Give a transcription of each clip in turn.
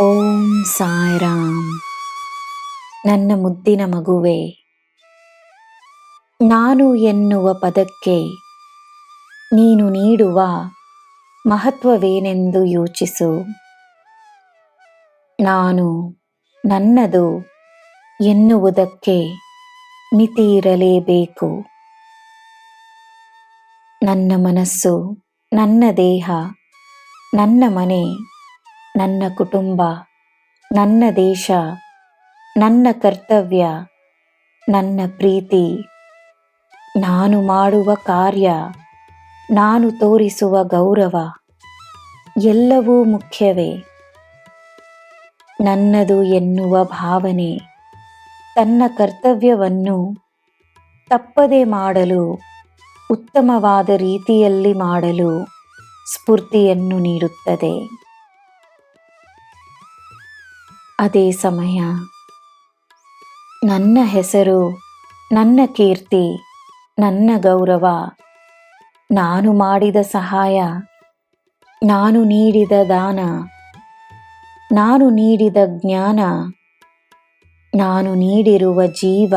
ಓಂ ಸಾಯಿರಾಮ್. ನನ್ನ ಮುದ್ದಿನ ಮಗುವೆ, ನಾನು ಎನ್ನುವ ಪದಕ್ಕೆ ನೀನು ನೀಡುವ ಮಹತ್ವವೇನೆಂದು ಯೋಚಿಸು. ನಾನು ನನ್ನದು ಎನ್ನುವುದಕ್ಕೆ ಮಿತಿ ಇರಲೇಬೇಕು. ನನ್ನ ಮನಸ್ಸು, ನನ್ನ ದೇಹ, ನನ್ನ ಮನೆ, ನನ್ನ ಕುಟುಂಬ, ನನ್ನ ದೇಶ, ನನ್ನ ಕರ್ತವ್ಯ, ನನ್ನ ಪ್ರೀತಿ, ನಾನು ಮಾಡುವ ಕಾರ್ಯ, ನಾನು ತೋರಿಸುವ ಗೌರವ ಎಲ್ಲವೂ ಮುಖ್ಯವೇ. ನನ್ನದು ಎನ್ನುವ ಭಾವನೆ ತನ್ನ ಕರ್ತವ್ಯವನ್ನು ತಪ್ಪದೆ ಮಾಡಲು, ಉತ್ತಮವಾದ ರೀತಿಯಲ್ಲಿ ಮಾಡಲು ಸ್ಫೂರ್ತಿಯನ್ನು ನೀಡುತ್ತದೆ. ಅದೇ ಸಮಯ ನನ್ನ ಹೆಸರು, ನನ್ನ ಕೀರ್ತಿ, ನನ್ನ ಗೌರವ, ನಾನು ಮಾಡಿದ ಸಹಾಯ, ನಾನು ನೀಡಿದ ದಾನ, ನಾನು ನೀಡಿದ ಜ್ಞಾನ, ನಾನು ನೀಡಿರುವ ಜೀವ,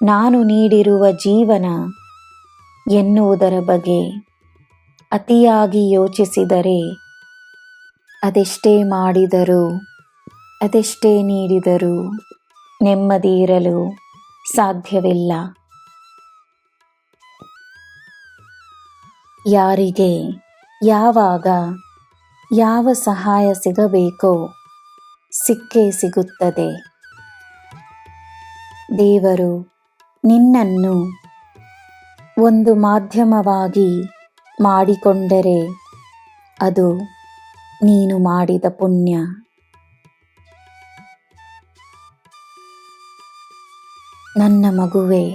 ನಾನು ನೀಡಿರುವ ಜೀವನ ಎನ್ನುವುದರ ಬಗ್ಗೆ ಅತಿಯಾಗಿ ಯೋಚಿಸಿದರೆ ಅದೆಷ್ಟೇ ಮಾಡಿದರೂ, ಅದೆಷ್ಟೇ ನೀಡಿದರೂ ನೆಮ್ಮದಿ ಇರಲು ಸಾಧ್ಯವಿಲ್ಲ. ಯಾರಿಗೆ ಯಾವಾಗ ಯಾವ ಸಹಾಯ ಸಿಗಬೇಕೋ ಸಿಕ್ಕೇ ಸಿಗುತ್ತದೆ. ದೇವರು ನಿನ್ನನ್ನು ಒಂದು ಮಾಧ್ಯಮವಾಗಿ ಮಾಡಿಕೊಂಡರೆ ಅದು ನೀನು ಮಾಡಿದ ಪುಣ್ಯ. ನನ್ನ ಮಗುವೆ,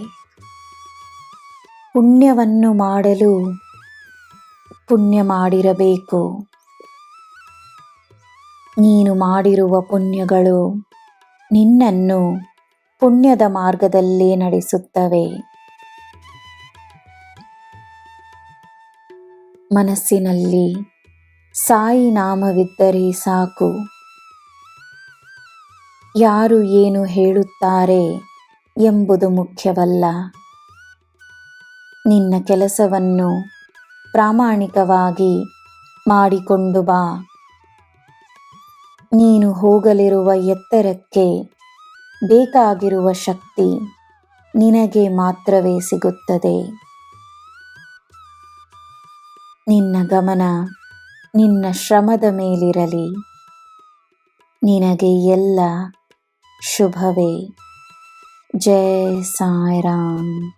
ಪುಣ್ಯವನ್ನು ಮಾಡಲು ಪುಣ್ಯ ಮಾಡಿರಬೇಕು. ನೀನು ಮಾಡಿರುವ ಪುಣ್ಯಗಳು ನಿನ್ನನ್ನು ಪುಣ್ಯದ ಮಾರ್ಗದಲ್ಲೇ ನಡೆಸುತ್ತವೆ. ಮನಸ್ಸಿನಲ್ಲಿ ಸಾಯಿ ನಾಮವಿದ್ದರೆ ಸಾಕು. ಯಾರು ಏನು ಹೇಳುತ್ತಾರೆ ಎಂಬುದು ಮುಖ್ಯವಲ್ಲ. ನಿನ್ನ ಕೆಲಸವನ್ನು ಪ್ರಾಮಾಣಿಕವಾಗಿ ಮಾಡಿಕೊಂಡು ಬಾ. ನೀನು ಹೋಗಲಿರುವ ಎತ್ತರಕ್ಕೆ ಬೇಕಾಗಿರುವ ಶಕ್ತಿ ನಿನಗೆ ಮಾತ್ರವೇ ಸಿಗುತ್ತದೆ. ನಿನ್ನ ಗಮನ ನಿನ್ನ ಶ್ರಮದ ಮೇಲಿರಲಿ. ನಿನಗೆ ಎಲ್ಲ ಶುಭವೇ. ಜೈ ಸಾಯಿರಾಮ್.